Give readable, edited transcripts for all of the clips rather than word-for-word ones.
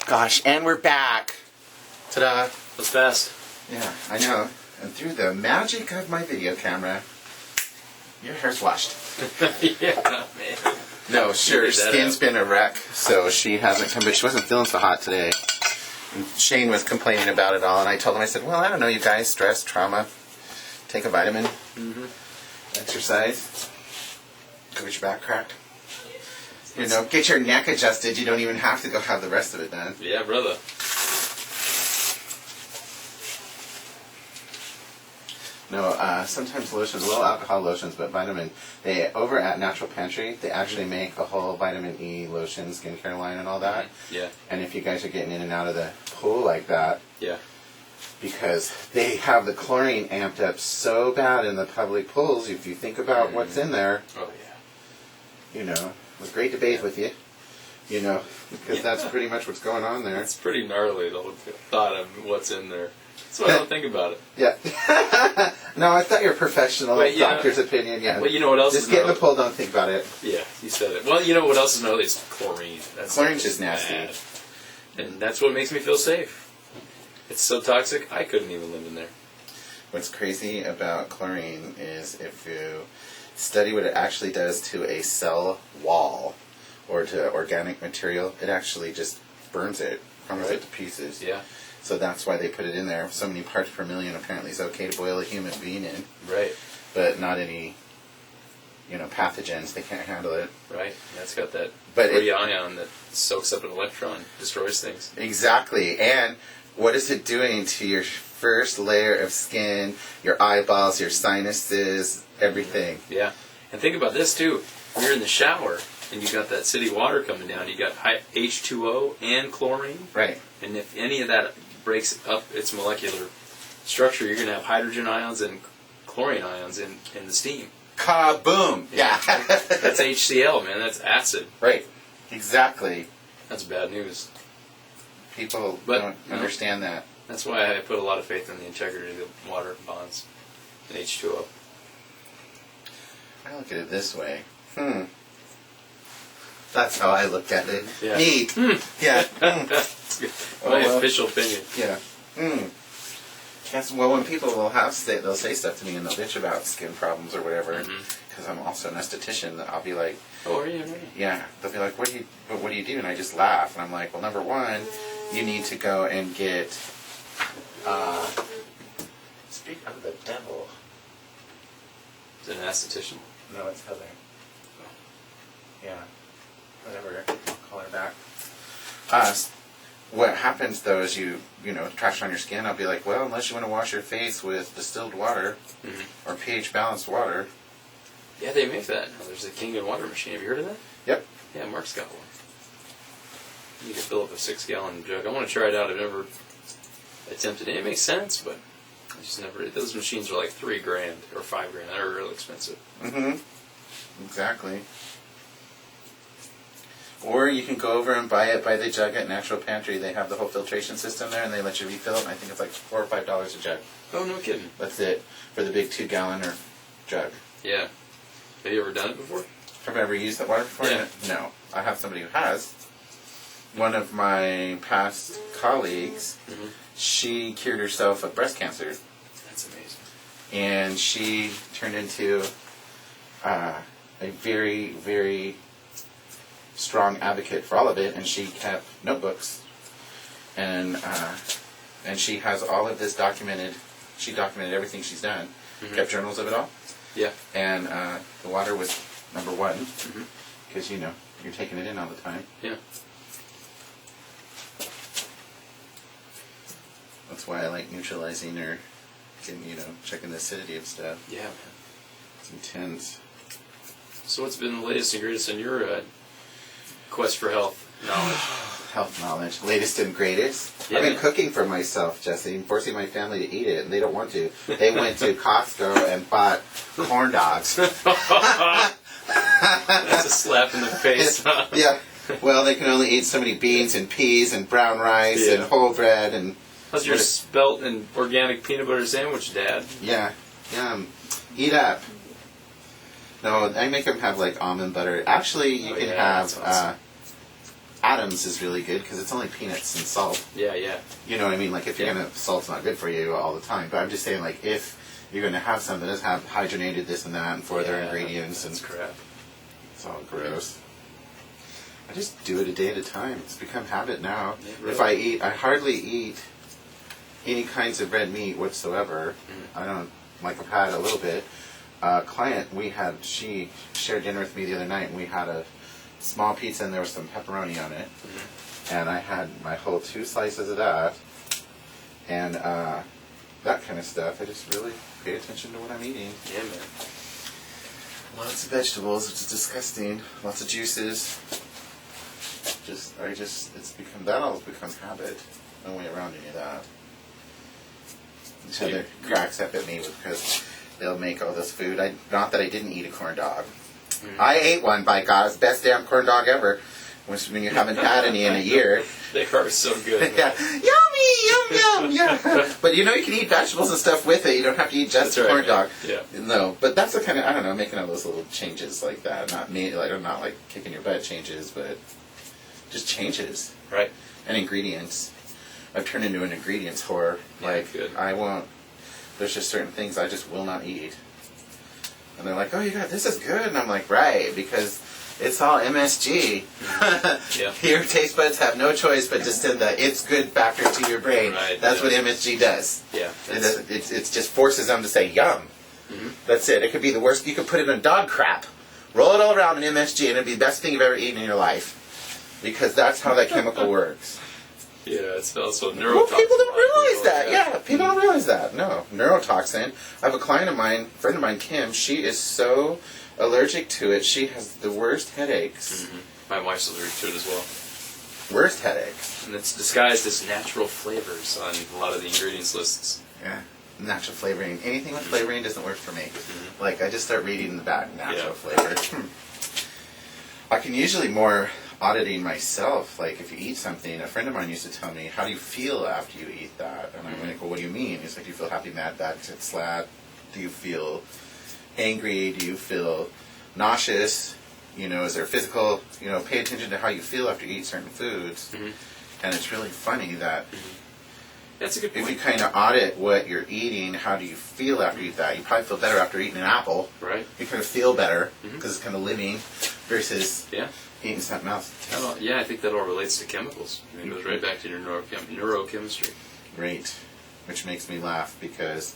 Gosh, and we're back. Ta-da. That's fast. Yeah, I know. And through the magic of my video camera, your hair's washed. Yeah, man. No, sure, skin's been a wreck, so she hasn't come, but she wasn't feeling so hot today. And Shane was complaining about it all, and I told him, I said, well, I don't know, you guys, stress, trauma, take a vitamin, exercise, go get your back cracked. You know, get your neck adjusted. You don't even have to go have the rest of it done. Yeah, brother. No, sometimes lotions, low alcohol lotions, but vitamin. They over at Natural Pantry, they actually make a whole vitamin E lotion, skincare line, and all that. Yeah. And if you guys are getting in and out of the pool like that, yeah, because they have the chlorine amped up so bad in the public pools. If you think about what's in there, oh yeah, you know, it was great to bathe with you. You know, because that's pretty much what's going on there. it's pretty gnarly, the whole thought of what's in there. That's why I don't think about it. Yeah. No, I thought you were professional. But, Doctor's opinion. Yeah. Well, you know what else? Just get in the pool. Don't think about it. Yeah, you said it. Well, you know what else is gnarly? It's chlorine. Chlorine's just nasty. Bad. And that's what makes me feel safe. It's so toxic, I couldn't even live in there. What's crazy about chlorine is if you study what it actually does to a cell wall or to organic material, it actually just burns it, crumbles it to pieces. Yeah. So that's why they put it in there. So many parts per million apparently is okay to boil a human being in. Right. But not any, pathogens. They can't handle it. Right. That's got that But free ion that soaks up an electron, destroys things. Exactly. And what is it doing to your first layer of skin, your eyeballs, your sinuses, everything? Yeah. And think about this, too. When you're in the shower and you got that city water coming down, you got H2O and chlorine. Right. And if any of that breaks up its molecular structure, you're going to have hydrogen ions and chlorine ions in the steam. Kaboom! Yeah. That's HCl, man. That's acid. Right. Exactly. That's bad news. People don't understand that. That's why I put a lot of faith in the integrity of the water bonds and H2O. I look at it this way. That's how I look at it. Yeah. Neat. Yeah. That's good. My official opinion. Yeah. Yes, well, when people they'll say stuff to me and they'll bitch about skin problems or whatever, because I'm also an esthetician. I'll be like, "Oh, are you?" Yeah. They'll be like, "What do you do?" And I just laugh, and I'm like, "Well, number one, you need to go and get." Speak of the devil. Is it an esthetician? No, it's Heather. Yeah. Whatever. I'll call her back. What happens though is you trash on your skin. I'll be like, well, unless you want to wash your face with distilled water or pH balanced water. Yeah, they make that. There's a King and Water machine. Have you heard of that? Yep. Yeah, Mark's got one. You can fill up a 6-gallon jug. I want to try it out. I've never attempted it. It makes sense, but I just never. Those machines are like $3,000 or $5,000. They're real expensive. Exactly. Or you can go over and buy it by the jug at Natural Pantry. They have the whole filtration system there, and they let you refill it. And I think it's like $4 or $5 a jug. Oh, no kidding. That's it for the big 2-gallon jug. Yeah. Have you ever done it before? Have I ever used that water before? Yeah. No. I have somebody who has. One of my past colleagues, she cured herself of breast cancer. That's amazing. And she turned into a very, very strong advocate for all of it, and she kept notebooks, and she has all of this documented. She documented everything she's done, kept journals of it all. Yeah. And the water was number one, because you're taking it in all the time. Yeah. That's why I like neutralizing or checking the acidity of stuff. Yeah, man. It's intense. So what's been the latest and greatest in your quest for health knowledge? Health knowledge. Latest and greatest. Yeah. I've been cooking for myself, Jesse, and forcing my family to eat it, and they don't want to. They went to Costco and bought corn dogs. That's a slap in the face. Huh? Yeah. Well, they can only eat so many beans and peas and brown rice and whole bread and... How's your spelt and organic peanut butter sandwich, Dad? Yeah. Yum. Eat up. No, I make them have like almond butter. Actually, you can have... Awesome. Adams is really good because it's only peanuts and salt. Yeah, yeah. You know what I mean? Like, if you're gonna, salt's not good for you all the time. But I'm just saying, like, if you're gonna have something that does have hydrogenated this and that and four other ingredients, that's and crap. It's all gross. I just do it a day at a time. It's become habit now. Yeah, really. If I eat, I hardly eat any kinds of red meat whatsoever. I don't, like, I've had a little bit. A client she shared dinner with me the other night, and we had a small pizza and there was some pepperoni on it. And I had my whole 2 slices of that. And that kind of stuff. I just really pay attention to what I'm eating. Yeah, man. Lots of vegetables, which is disgusting. Lots of juices. It's become, that all becomes habit. No way around any of that. Each other cracks up at me because they'll make all this food. Not that I didn't eat a corn dog. I ate one, by God. It's the best damn corn dog ever. When you haven't had any in a year. They are so good. Yeah. Yummy, yum, yum, yeah. But you can eat vegetables and stuff with it. You don't have to eat just the corn dog. Yeah. No, but that's the kind of, I don't know, making all those little changes like that. Not me, like, not like kicking your butt changes, but just changes. Right. And ingredients. I've turned into an ingredients whore. Like, good. I won't, there's just certain things I just will not eat. And they're like, oh, this is good. And I'm like, right, because it's all MSG. Your taste buds have no choice but to send the "it's good" factor to your brain. Right, That's what MSG does. Yeah. It just forces them to say yum. That's it. It could be the worst. You could put it in dog crap, roll it all around in MSG, and it'd be the best thing you've ever eaten in your life. Because that's how that chemical works. Yeah, it's also neurotoxin. Well, people don't realize that. Yeah, people don't realize that. No, neurotoxin. I have a friend of mine, Kim. She is so allergic to it. She has the worst headaches. My wife's allergic to it as well. Worst headaches. And it's disguised as natural flavors on a lot of the ingredients lists. Yeah, natural flavoring. Anything with flavoring doesn't work for me. Like, I just start reading the back, natural flavor. I can usually more auditing myself. Like, if you eat something, a friend of mine used to tell me, how do you feel after you eat that? And I'm like, well, what do you mean? He's like, do you feel happy, mad, bad, sad? Do you feel angry? Do you feel nauseous? Is there physical, pay attention to how you feel after you eat certain foods. And it's really funny that that's a good point. if you kind of audit what you're eating, how do you feel after you eat that? You probably feel better after eating an apple. Right. You kind of feel better because it's kind of living versus eating something else. I think that all relates to chemicals. I mean, it goes right back to your neurochemistry. Right. Which makes me laugh because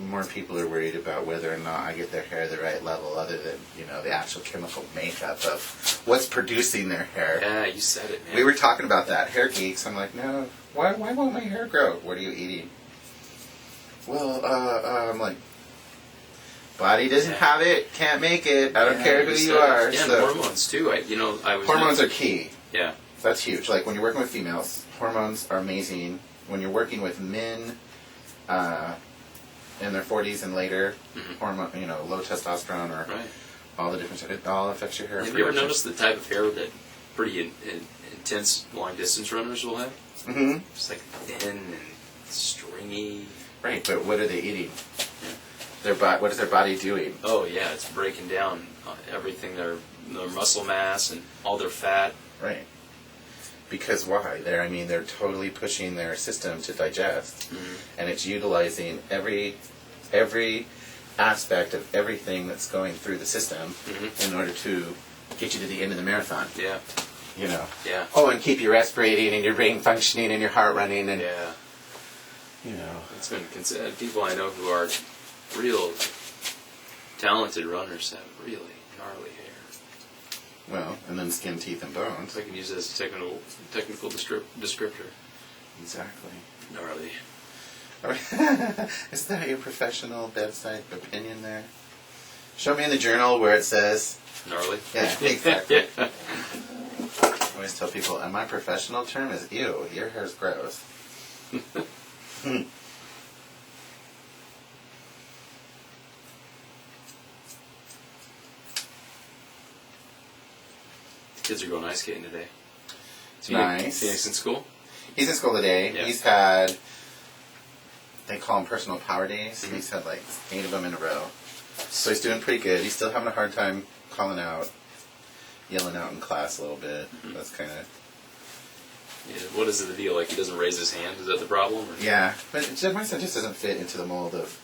more people are worried about whether or not I get their hair the right level other than, the actual chemical makeup of what's producing their hair. Yeah, you said it, man. We were talking about that, hair geeks. I'm like, no, why won't my hair grow? What are you eating? Well, I'm like, body doesn't have it, can't make it. I don't care who you are. Yeah, so. and hormones too. Hormones are key. Yeah. That's huge. Like, when you're working with females, hormones are amazing. When you're working with men, in their 40s and later, hormone, low testosterone or all the different, it all affects your hair. Have you ever noticed the type of hair that pretty intense long distance runners will have? Just like thin and stringy. Right, but what are they eating? What is their body doing? Oh yeah, it's breaking down everything, their muscle mass and all their fat. Right. Because why? They're totally pushing their system to digest, and it's utilizing every aspect of everything that's going through the system in order to get you to the end of the marathon. Yeah. Yeah. Oh, and keep you respirating and your brain functioning and your heart running and It's been people I know who are real talented runners have really gnarly hair. Well, and then skin, teeth, and bones. I can use it as a technical descriptor. Exactly. Gnarly. Is that your professional bedside opinion there? Show me in the journal where it says... Gnarly? Yeah, exactly. Yeah. I always tell people, and my professional term is, ew, your hair's gross. Kids are going ice skating today. Nice. Phoenix in school? He's in school today. Yeah. He's had, they call them personal power days. He's had like 8 of them in a row. So he's doing pretty good. He's still having a hard time calling out. yelling out in class a little bit. That's kind of... Yeah, what is the deal? Like, he doesn't raise his hand? Is that the problem? Or? Yeah, but my son just doesn't fit into the mold of,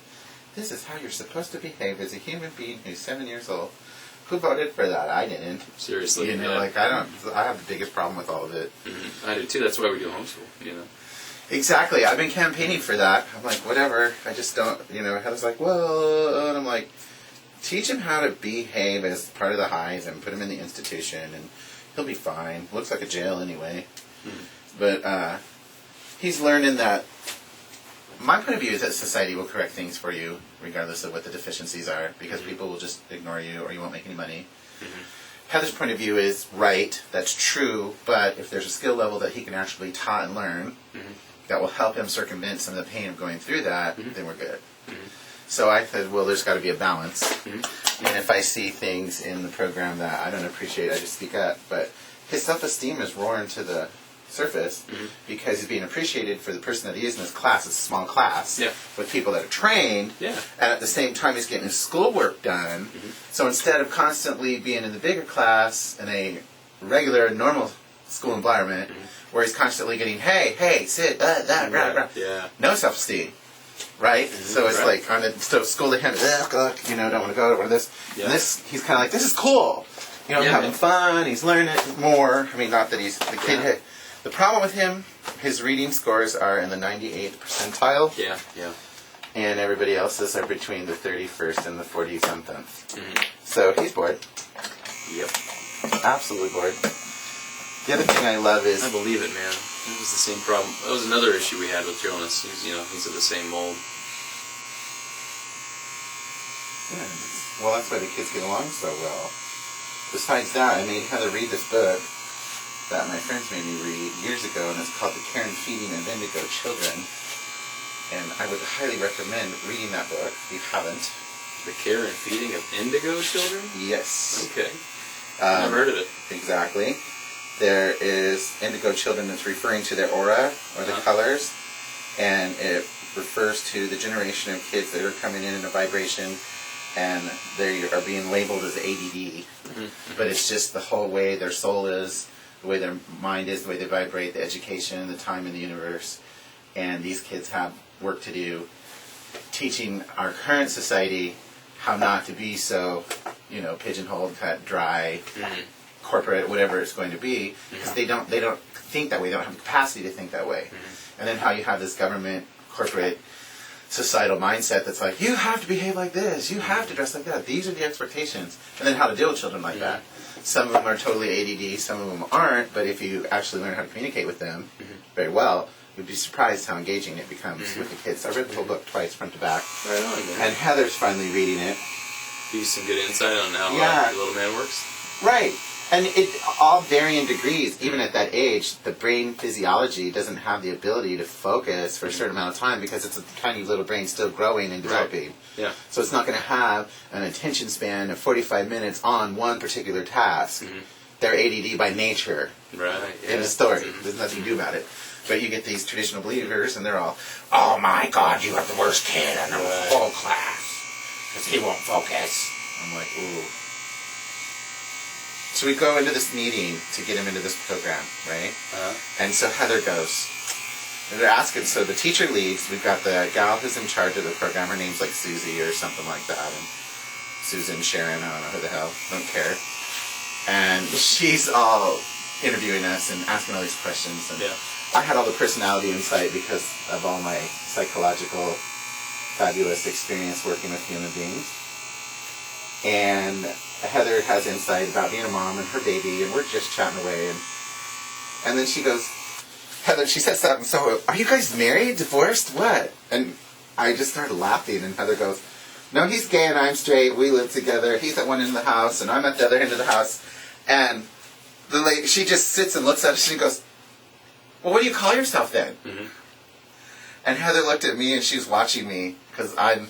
this is how you're supposed to behave as a human being who's 7 years old. Who voted for that? I didn't. Seriously. You know, like, I have the biggest problem with all of it. I do too. That's why we do homeschool, you know. Exactly. I've been campaigning for that. I'm like, whatever. I just don't, you know, Heather's like, well, and I'm like, teach him how to behave as part of the highs and put him in the institution and he'll be fine. Looks like a jail anyway. But he's learning that my point of view is that society will correct things for you regardless of what the deficiencies are because people will just ignore you or you won't make any money. Heather's point of view is right, that's true, but if there's a skill level that he can actually be taught and learn that will help him circumvent some of the pain of going through that, then we're good. So I said, well, there's got to be a balance. And if I see things in the program that I don't appreciate, I just speak up. But his self-esteem is roaring to the surface because he's being appreciated for the person that he is in his class. It's a small class with people that are trained. And at the same time, he's getting his schoolwork done. So instead of constantly being in the bigger class in a regular, normal school environment where he's constantly getting, hey, sit, no self-esteem. Right? So it's like, on the school they hand, you know, don't want to go to this. And this, he's kind of like, this is cool. You know, having fun, he's learning more. I mean, not that he's, the kid, the problem with him, his reading scores are in the 98th percentile. And everybody else's are between the 31st and the 40-something. So he's bored. Absolutely bored. The other thing I love is... I believe it, man. It was the same problem. That was another issue we had with Jonas. He's, you know, he's of the same mold. Yeah, well, that's why the kids get along so well. Besides that, I made Heather read this book that my friends made me read years ago, and it's called The Care and Feeding of Indigo Children. And I would highly recommend reading that book if you haven't. The Care and Feeding of Indigo Children? Yes. Okay. I've never heard of it. Exactly. There is indigo children that's referring to their aura or the colors, and it refers to the generation of kids that are coming in a vibration and they are being labeled as ADD. But it's just the whole way their soul is, the way their mind is, the way they vibrate, the education, the time in the universe. And these kids have work to do teaching our current society how not to be so, you know, pigeonholed, cut, dry, corporate, whatever it's going to be, because they don't think that way. They don't have the capacity to think that way. And then how you have this government, corporate, societal mindset that's like, you have to behave like this, you have to dress like that, these are the expectations, and then how to deal with children like that. Some of them are totally ADD, some of them aren't, but if you actually learn how to communicate with them very well, you'd be surprised how engaging it becomes with the kids. I read the whole book twice, front to back. Right on, man. And Heather's finally reading it. Give you some good insight on how the little man works. Right. And it all varying degrees, even at that age, the brain physiology doesn't have the ability to focus for a certain amount of time because it's a tiny little brain still growing and developing. Yeah. So it's not going to have an attention span of 45 minutes on one particular task. They're ADD by nature. Right. Yeah. In the story. There's nothing to do about it. But you get these traditional believers and they're all, oh my God, you have the worst kid in the whole class. Because he won't focus. I'm like, ooh. So we go into this meeting to get him into this program, right? And so Heather goes. And they're asking, so the teacher leaves. We've got the gal who's in charge of the program. Her name's like Susie or something like that. And Susan, Sharon, I don't know who the hell. Don't care. And she's all interviewing us and asking all these questions. And I had all the personality insight because of all my psychological, fabulous experience working with human beings. And Heather has insight about being a mom and her baby, and we're just chatting away. And then she goes, Heather, she said something, so are you guys married, divorced, what? And I just started laughing, and Heather goes, no, he's gay and I'm straight, we live together, he's at one end of the house, and I'm at the other end of the house. And the lady, she just sits and looks at us, and she goes, well, what do you call yourself then? And Heather looked at me, and she was watching me, because I'm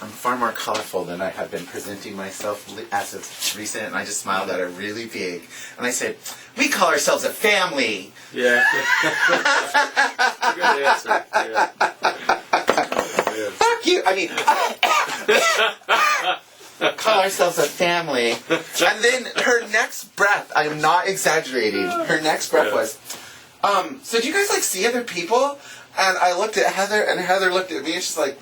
far more colorful than I have been presenting myself as of recent, and I just smiled at her really big. And I said, we call ourselves a family. Yeah. Good answer. Yeah. Fuck you. I mean, call ourselves a family. And then her next breath, I'm not exaggerating, her next breath was, so do you guys like see other people? And I looked at Heather, and Heather looked at me, and she's like,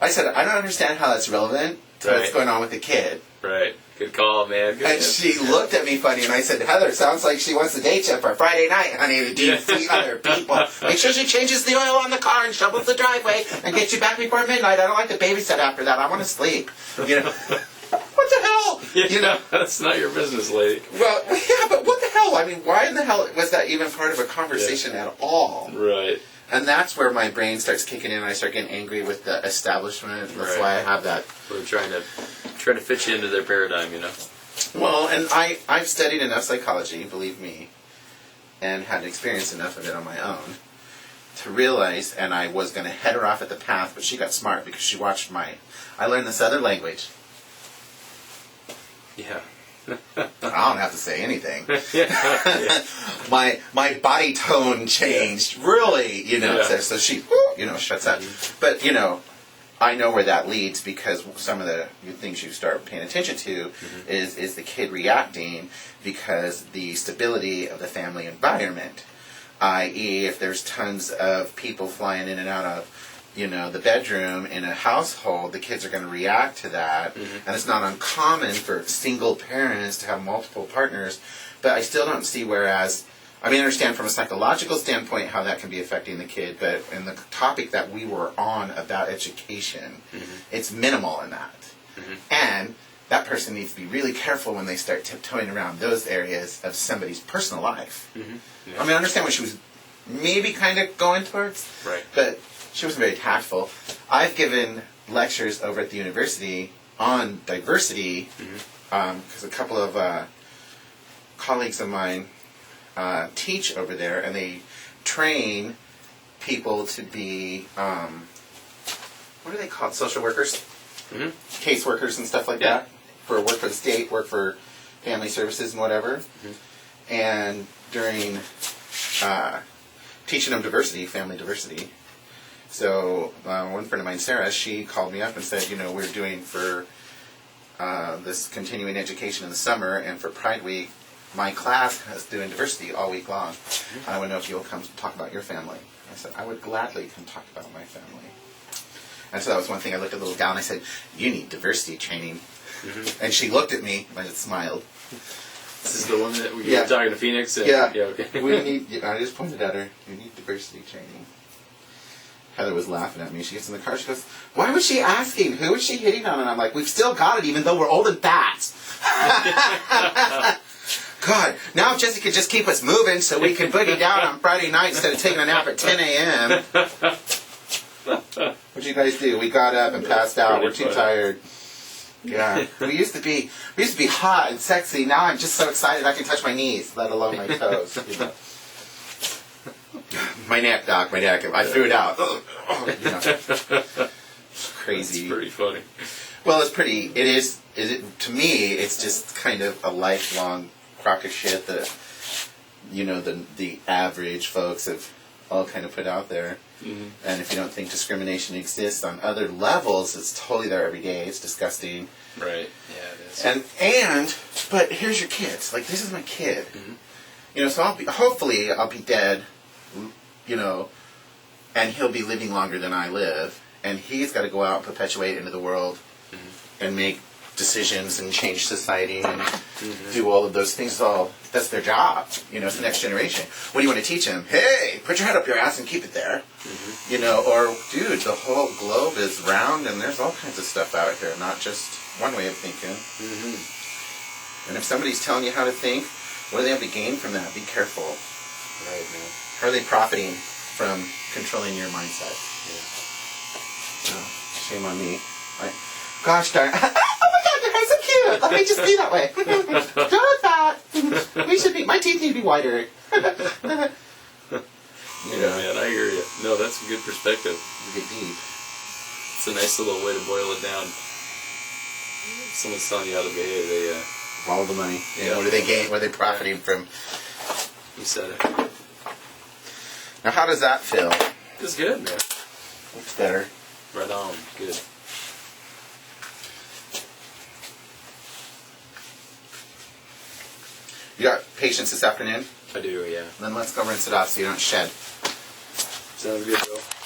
I said, I don't understand how that's relevant to what's going on with the kid. Right. Good call, man. Good And she looked at me funny, and I said, Heather, sounds like she wants to date you for Friday night, honey, to see other people. Make sure she changes the oil on the car and shovels the driveway and gets you back before midnight. I don't like to babysit after that. I want to sleep. You know? What the hell? Yeah, you know? That's not your business, lady. Well, yeah, but what the hell? I mean, why in the hell was that even part of a conversation at all? Right. And that's where my brain starts kicking in, and I start getting angry with the establishment. That's why I have that. We're trying to fit you into their paradigm, you know. Well, and I've studied enough psychology, believe me, and had experienced enough of it on my own to realize, and I was going to head her off at the path, but she got smart because she watched I learned this other language. Yeah. I don't have to say anything. Yeah. My body tone changed, really, you know. Yeah. So she, you know, shuts up. But, you know, I know where that leads because some of the things you start paying attention to is the kid reacting because the stability of the family environment, i.e. if there's tons of people flying in and out of, you know, the bedroom in a household, the kids are going to react to that. And it's not uncommon for single parents to have multiple partners, but I still don't see whereas, I mean, I understand from a psychological standpoint how that can be affecting the kid, but in the topic that we were on about education, it's minimal in that. And that person needs to be really careful when they start tiptoeing around those areas of somebody's personal life. I mean, I understand what she was maybe kind of going towards, but she wasn't very tactful. I've given lectures over at the university on diversity because a couple of colleagues of mine teach over there, and they train people to be, what are they called? Social workers? Case workers and stuff like that. For work for the state, work for family services and whatever. And during teaching them diversity, family diversity, so one friend of mine, Sarah, she called me up and said, you know, we're doing for this continuing education in the summer, and for Pride Week, my class is doing diversity all week long. I want to know if you'll come talk about your family. I said, I would gladly come talk about my family. And so that was one thing. I looked at the little gal and I said, you need diversity training. And she looked at me and I just smiled. This is the one that we were talking to Phoenix? And, okay. We need, I just pointed at her, you need diversity training. Heather was laughing at me. She gets in the car, she goes, why was she asking? Who is she hitting on? And I'm like, we've still got it even though we're old and fat. God, now if Jessy could just keep us moving so we can boogie down on Friday night instead of taking a nap at 10 a.m. What'd you guys do? We got up and passed out. We're too tired. Yeah. We used to be hot and sexy. Now I'm just so excited I can touch my knees, let alone my toes. You know. My neck, Doc, my neck. I threw it out. You know. Crazy. That's pretty funny. Well, it's pretty. It is. To me, it's just kind of a lifelong crock of shit that, you know, the average folks have all kind of put out there. And if you don't think discrimination exists on other levels, it's totally there every day. It's disgusting. Right. Yeah, it is. But here's your kids. Like, this is my kid. You know, so hopefully I'll be dead, you know, and he'll be living longer than I live. And he's got to go out and perpetuate into the world and make decisions and change society and do all of those things. That's their job. You know, it's the next generation. What do you want to teach them? Hey, put your head up your ass and keep it there. You know, or, dude, the whole globe is round and there's all kinds of stuff out here, not just one way of thinking. And if somebody's telling you how to think, what do they have to gain from that? Be careful. Right, man. How are they profiting from controlling your mindset? Oh, shame on me. Gosh darn. Oh my God, your hair's so cute. Let me just be that way. Don't look that. We should be. My teeth need to be whiter. Yeah, man, I hear you. No, that's a good perspective. You get deep. It's a nice little way to boil it down. Someone's telling you how to behave. They follow the money. Yeah. What do they gain? What are they profiting from? You said it. Now, how does that feel? It's good, man. It's better. Right on. Good. You got patience this afternoon? I do, yeah. Then let's go rinse it off so you don't shed. Sounds good, Bill.